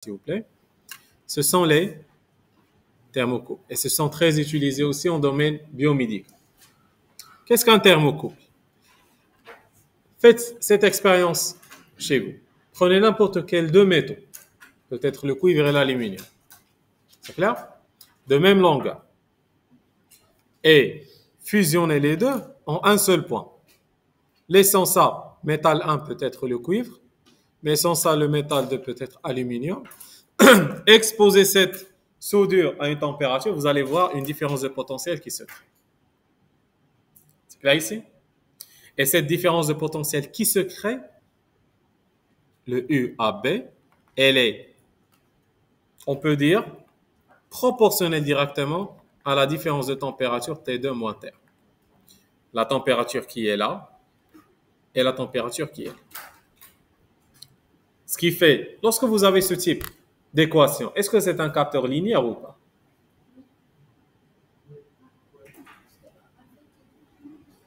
s'il vous plaît, ce sont les thermocouples. Et ce sont très utilisés aussi en domaine biomédical. Qu'est-ce qu'un thermocouple? Faites cette expérience chez vous. Prenez n'importe quel deux métaux, peut-être le cuivre et l'aluminium. C'est clair? De même longueur. Et fusionnez les deux en un seul point. Laissons ça, métal 1 peut-être le cuivre, mais sans ça le métal 2 peut-être aluminium. Exposez cette soudure à une température, vous allez voir une différence de potentiel qui se crée. C'est clair ici? Et cette différence de potentiel qui se crée, le UAB, elle est, on peut dire, proportionnelle directement à la différence de température T2 moins T1. La température qui est là et la température qui est là. Ce qui fait, lorsque vous avez ce type d'équation, est-ce que c'est un capteur linéaire ou pas?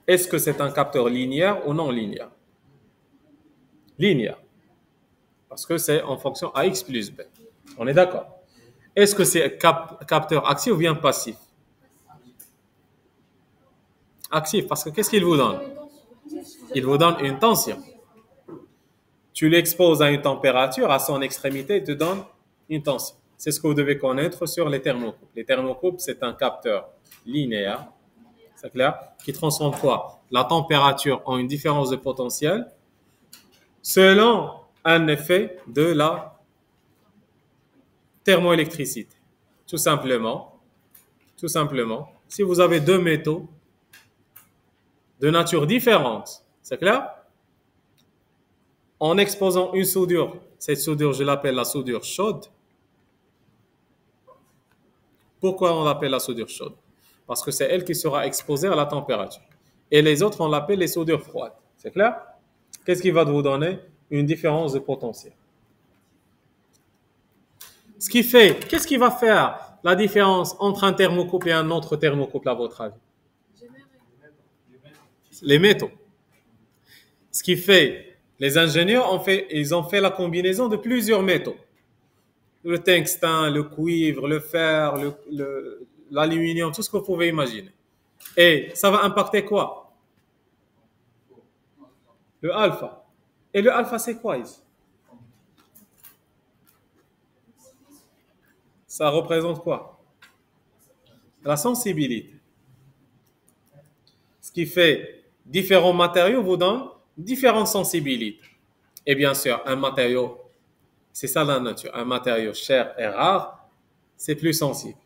Est-ce que c'est un capteur linéaire ou non linéaire? Linéaire. Parce que c'est en fonction AX plus B. On est d'accord. Est-ce que c'est capteur actif ou bien passif? Actif, parce que qu'est-ce qu'il vous donne? Il vous donne une tension. Tu l'exposes à une température, à son extrémité, il te donne une tension. C'est ce que vous devez connaître sur les thermocouples. Les thermocouples, c'est un capteur linéaire, c'est clair, qui transforme quoi? La température en une différence de potentiel selon un effet de la thermoélectricité. Tout simplement, si vous avez deux métaux de nature différente, c'est clair? En exposant une soudure, cette soudure, je l'appelle la soudure chaude. Pourquoi on l'appelle la soudure chaude? Parce que c'est elle qui sera exposée à la température. Et les autres, on l'appelle les soudures froides. C'est clair? Qu'est-ce qui va vous donner? Une différence de potentiel. Ce qui fait, qu'est-ce qui va faire la différence entre un thermocouple et un autre thermocouple à votre avis? Les métaux. Ce qui fait, les ingénieurs ils ont fait la combinaison de plusieurs métaux. Le tungstène, le cuivre, le fer, l'aluminium, tout ce que vous pouvez imaginer. Et ça va impacter quoi? Le alpha. Et le alpha, c'est quoi ici? Ça représente quoi? La sensibilité. Ce qui fait, différents matériaux vous donnent différentes sensibilités. Et bien sûr, un matériau, c'est ça la nature, un matériau cher et rare, c'est plus sensible.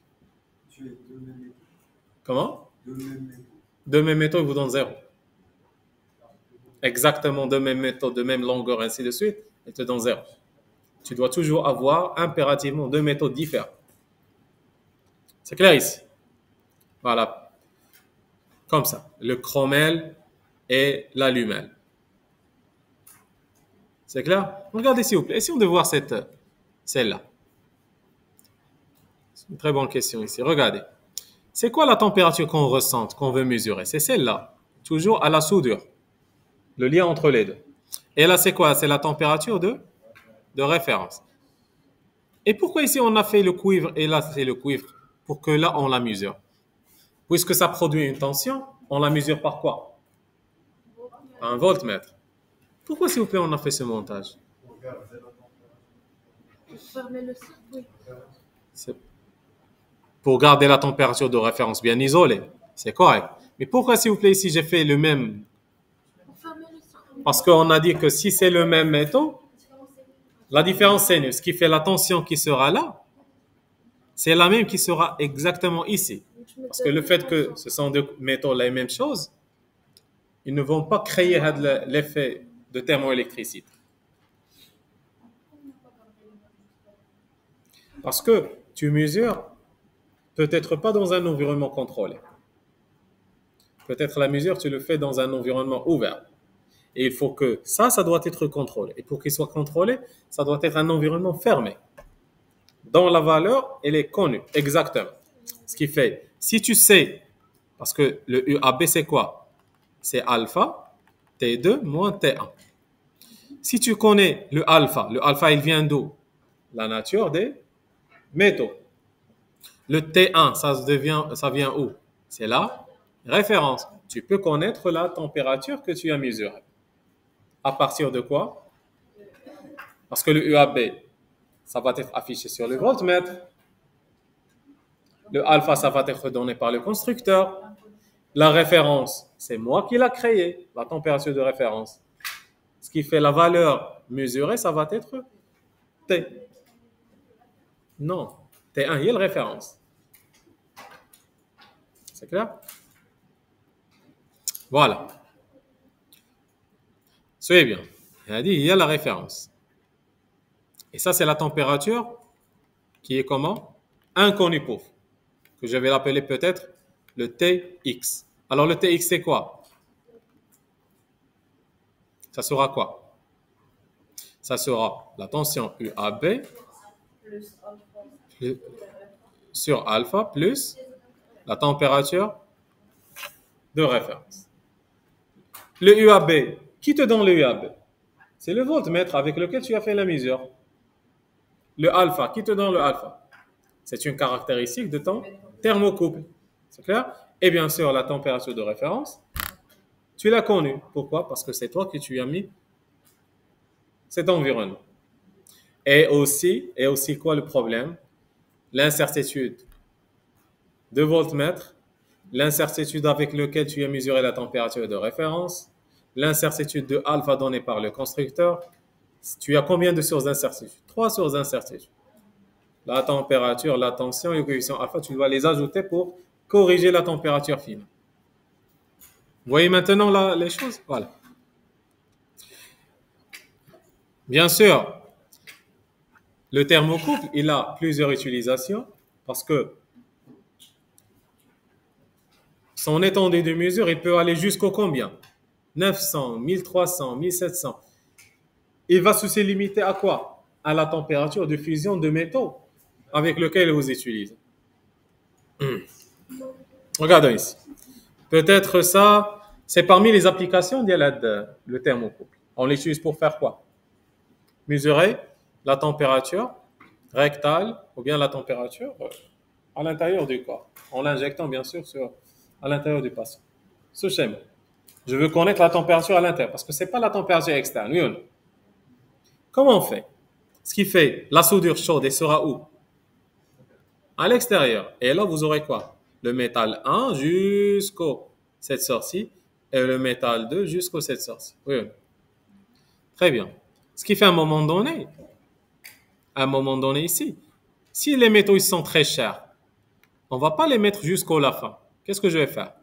Comment? Deux mêmes métaux, ils vous donnent zéro. Exactement deux mêmes métaux, de même longueur, ainsi de suite, ils te donnent zéro. Tu dois toujours avoir impérativement deux métaux différents. C'est clair ici? Voilà. Comme ça. Le chromel et l'alumel. C'est clair? Regardez s'il vous plaît. Essayons de voir celle-là. C'est une très bonne question ici. Regardez. C'est quoi la température qu'on ressent, qu'on veut mesurer? C'est celle-là. Toujours à la soudure. Le lien entre les deux. Et là, c'est quoi? C'est la température de référence. Et pourquoi ici on a fait le cuivre et là c'est le cuivre? Pour que là on la mesure. Puisque ça produit une tension, on la mesure par quoi? Un voltmètre. Pourquoi s'il vous plaît on a fait ce montage? C'est pour garder la température de référence bien isolée. C'est correct. Mais pourquoi s'il vous plaît ici j'ai fait le même? Parce qu'on a dit que si c'est le même métaux, la différence c'est nul. Ce qui fait la tension qui sera là, c'est la même qui sera exactement ici. Parce que le fait que ce sont deux métaux la même chose, ils ne vont pas créer l'effet de thermoélectricité. Parce que tu mesures peut-être pas dans un environnement contrôlé. Peut-être la mesure, tu le fais dans un environnement ouvert. Et il faut que ça doit être contrôlé. Et pour qu'il soit contrôlé, ça doit être un environnement fermé. Dont la valeur, elle est connue, exactement. Ce qui fait, si tu sais, parce que le UAB, c'est quoi? C'est alpha, T2 moins T1. Si tu connais le alpha, il vient d'où? la nature des métaux. Le T1, ça vient où? C'est la référence. Tu peux connaître la température que tu as mesurée. À partir de quoi? Parce que le UAB, ça va être affiché sur le voltmètre. Le alpha, ça va être donné par le constructeur. La référence, c'est moi qui l'ai créée, la température de référence. Ce qui fait la valeur mesurée, ça va être T. Non, T1, il y a la référence. C'est clair? Voilà. Soyez bien. Il y a la référence. Et ça, c'est la température qui est comment? Inconnue pour vous, que je vais l'appeler peut-être le TX. Alors, le TX, c'est quoi? Ça sera quoi? Ça sera la tension UAB sur alpha plus la température de référence. Le UAB, qui te donne le UAB? C'est le voltmètre avec lequel tu as fait la mesure. Le alpha, qui te donne le alpha? C'est une caractéristique de ton thermocouple. C'est clair? Et bien sûr, la température de référence, tu l'as connue. Pourquoi? Parce que c'est toi qui tu as mis cet environnement. Et aussi quoi le problème? L'incertitude de voltmètre, l'incertitude avec laquelle tu as mesuré la température de référence, l'incertitude de alpha donnée par le constructeur. Tu as combien de sources d'incertitude? 3 sources d'incertitude. La température, la tension et le coefficient alpha, tu dois les ajouter pour corriger la température finale. Vous voyez maintenant là, les choses? Voilà. Bien sûr, le thermocouple, il a plusieurs utilisations parce que son étendue de mesure, il peut aller jusqu'au combien? 900, 1300, 1700. Il va se limiter à quoi? À la température de fusion de métaux avec lequel vous utilisez. Regardons ici. Peut-être ça, c'est parmi les applications de le thermocouple. On l'utilise pour faire quoi? Mesurer la température rectale ou bien la température à l'intérieur du corps, en l'injectant bien sûr à l'intérieur du patient. Ce schéma. Je veux connaître la température à l'intérieur parce que ce n'est pas la température externe, oui ou non? Comment on fait? Ce qui fait la soudure chaude, elle sera où? À l'extérieur. Et là, vous aurez quoi? Le métal 1 jusqu'au cette sortie et le métal 2 jusqu'au cette sortie. Oui, oui. Très bien. Ce qui fait à un moment donné ici, si les métaux ils sont très chers, on ne va pas les mettre jusqu'au la fin. Qu'est-ce que je vais faire?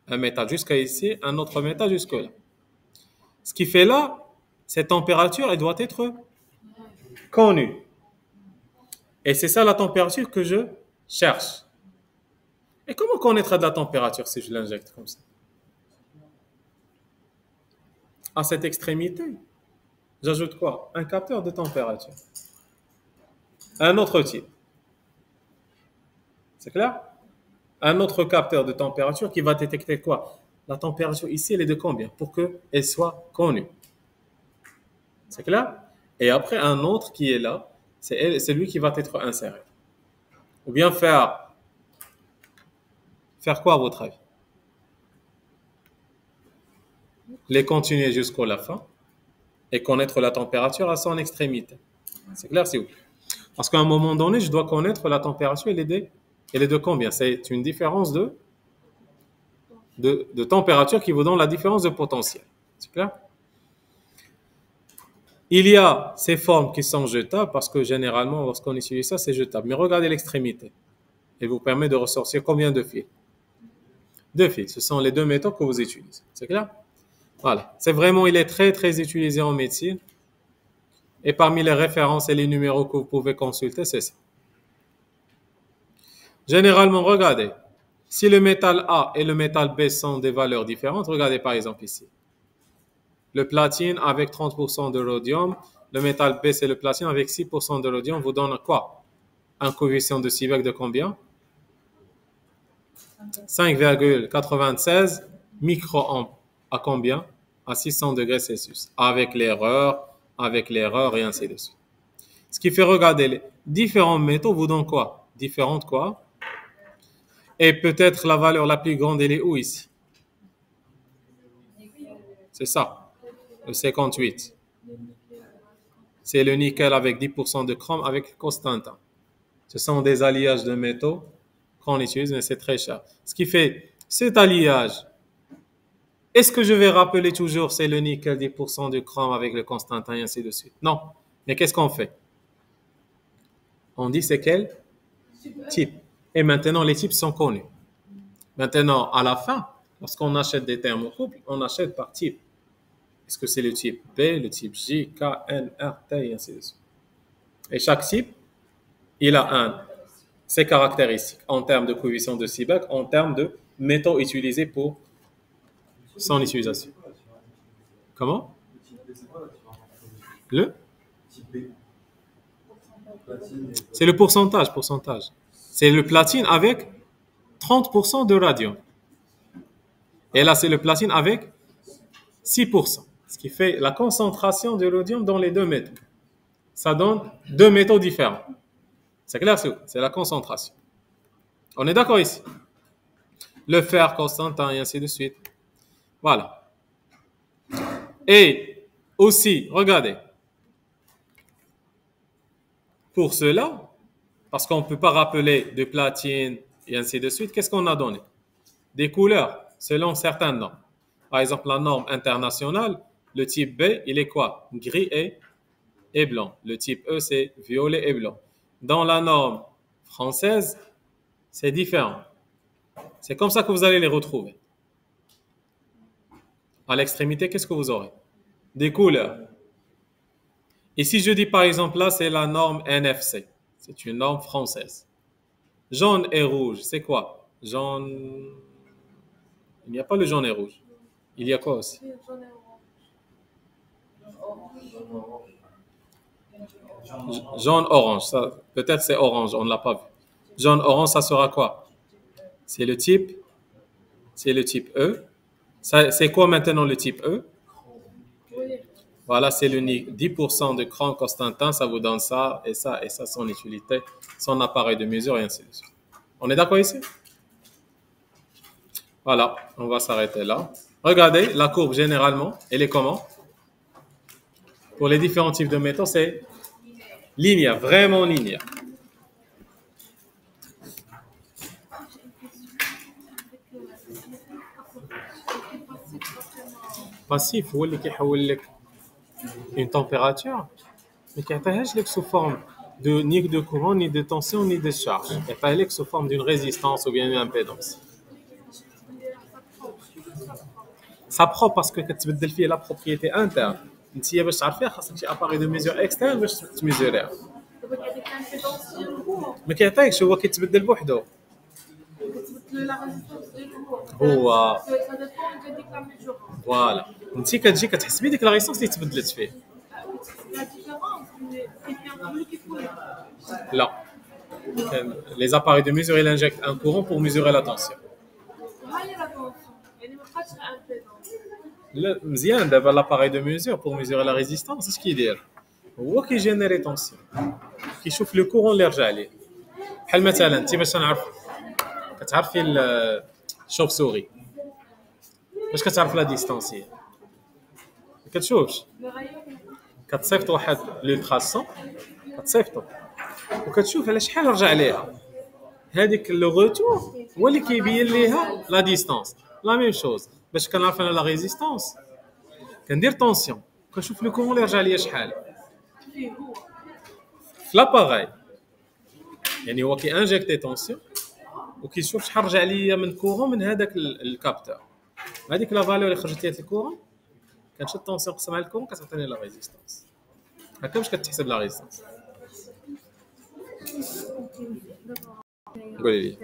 Un métal jusqu'à ici, un autre métal jusque là. Ce qui fait là, cette température, elle doit être connue. Et c'est ça la température que je cherche. Et comment connaître de la température si je l'injecte comme ça? À cette extrémité, j'ajoute quoi? Un capteur de température. Un autre type. C'est clair? Un autre capteur de température qui va détecter quoi? La température ici, elle est de combien? Pour qu'elle soit connue. C'est clair? Et après, un autre qui est là, c'est lui qui va être inséré. Ou bien faire quoi à votre avis? Les continuer jusqu'à la fin et connaître la température à son extrémité. C'est clair, s'il vous plaît? Parce qu'à un moment donné, je dois connaître la température, elle est de combien? C'est une différence de température qui vous donne la différence de potentiel. C'est clair? Il y a ces formes qui sont jetables parce que généralement, lorsqu'on utilise ça, c'est jetable. Mais regardez l'extrémité. Elle vous permet de ressortir combien de fils? 2 fils. Ce sont les 2 métaux que vous utilisez. C'est clair? Voilà. C'est vraiment, il est très, très utilisé en médecine. Et parmi les références et les numéros que vous pouvez consulter, c'est ça. Généralement, regardez. Si le métal A et le métal B sont des valeurs différentes, regardez par exemple ici. Le platine avec 30% de rhodium, le métal B, c'est le platine avec 6% de rhodium, vous donne quoi? Un coefficient de Seebeck de combien? 5,96 micro-ohm. À combien? À 600 degrés Celsius. Avec l'erreur et ainsi de suite. Ce qui fait regarder les différents métaux vous donnent quoi? Différentes quoi? Et peut-être la valeur la plus grande, elle est où ici? C'est ça, le 58. C'est le nickel avec 10% de chrome avec Constantin. Ce sont des alliages de métaux qu'on utilise, mais c'est très cher. Ce qui fait cet alliage, est-ce que je vais rappeler toujours c'est le nickel 10% de chrome avec le Constantin et ainsi de suite? Non. Mais qu'est-ce qu'on fait? On dit c'est quel type. Et maintenant, les types sont connus. Maintenant, à la fin, lorsqu'on achète des termes au couple, on achète par type. Est-ce que c'est le type B, le type J, K, N, R, T, et ainsi de suite. Et chaque type, il a ses caractéristiques en termes de coefficient de Seebeck, en termes de métaux utilisés pour son utilisation. Comment? C'est le pourcentage. C'est le platine avec 30% de radium. Et là, c'est le platine avec 6%. Ce qui fait la concentration de rhodium dans les deux métaux. Ça donne deux métaux différents. C'est clair, c'est la concentration. On est d'accord ici? Le fer, Constantin, et ainsi de suite. Voilà. Et aussi, regardez. Pour cela, parce qu'on ne peut pas rappeler de platine et ainsi de suite, qu'est-ce qu'on a donné? Des couleurs selon certaines normes. Par exemple, la norme internationale, le type B, il est quoi? Gris et blanc. Le type E, c'est violet et blanc. Dans la norme française, c'est différent. C'est comme ça que vous allez les retrouver. À l'extrémité, qu'est-ce que vous aurez? Des couleurs. Et si je dis par exemple là, c'est la norme NFC. C'est une norme française. Jaune et rouge, c'est quoi? Jaune. Il n'y a pas le jaune et rouge. Il y a quoi aussi? Jaune-orange, ça, peut-être c'est orange, on ne l'a pas vu. Jaune-orange, ça sera quoi? C'est le type E. C'est quoi maintenant le type E? Voilà, c'est l'unique. 10% de cran Constantin, ça vous donne ça, et ça, son utilité, son appareil de mesure, et ainsi de suite. On est d'accord ici? Voilà, on va s'arrêter là. Regardez, la courbe, généralement, elle est comment? Pour les différents types de métaux, c'est linéaire, vraiment linéaire. Passif, هو اللي كيحول لك une température, mais qui n'est sous forme de ni de courant, ni de tension, ni de charge. Et pas sous forme d'une résistance ou bien d'une impédance. Ça prend parce que quand tu veux la propriété interne, tu باش تعرفيها خاصك شي appareil de mesure externe باش تميزوريها. ما كيعطيكش هو كيتبدل بوحدو. هو فوالا انت كتجي كتحسبي ديك لا ريسونس اللي تبدلت فيه. لا les appareils de mesure ils injectent un courant pour mesurer la tension. لا مزيان دابا l'appareil de mesure pour mesurer la résistance اش كيدير هو كيجينيري طونسيون كيشوف لو كورون اللي رجع ليه بحال مثلا انت باش نعرف كتعرفي الشوف سوري باش كتعرف لا ديستانس هي ما كتشوفش كتصيفط واحد للتراسون كتصيفطو وكتشوف على شحال رجع ليها هذيك لو روتور هو اللي كيبين ليها لا ديستانس لا ميم شوز باش كنعرف انا لا ريزيستانس كندير طونسيون كنشوف لو كورون اللي رجع ليا شحال في لاباغاي يعني هو كي انجكتي طونسيون وكيشوف شحال رجع ليا من كورون من هذاك الكابتور هذيك لا فالور اللي خرجت ليا الكورون كنشد طونسيون نقسم على الكورون كتعطيني لا ريزيستانس هكا باش كتحسب لا ريزيستانس قولي لي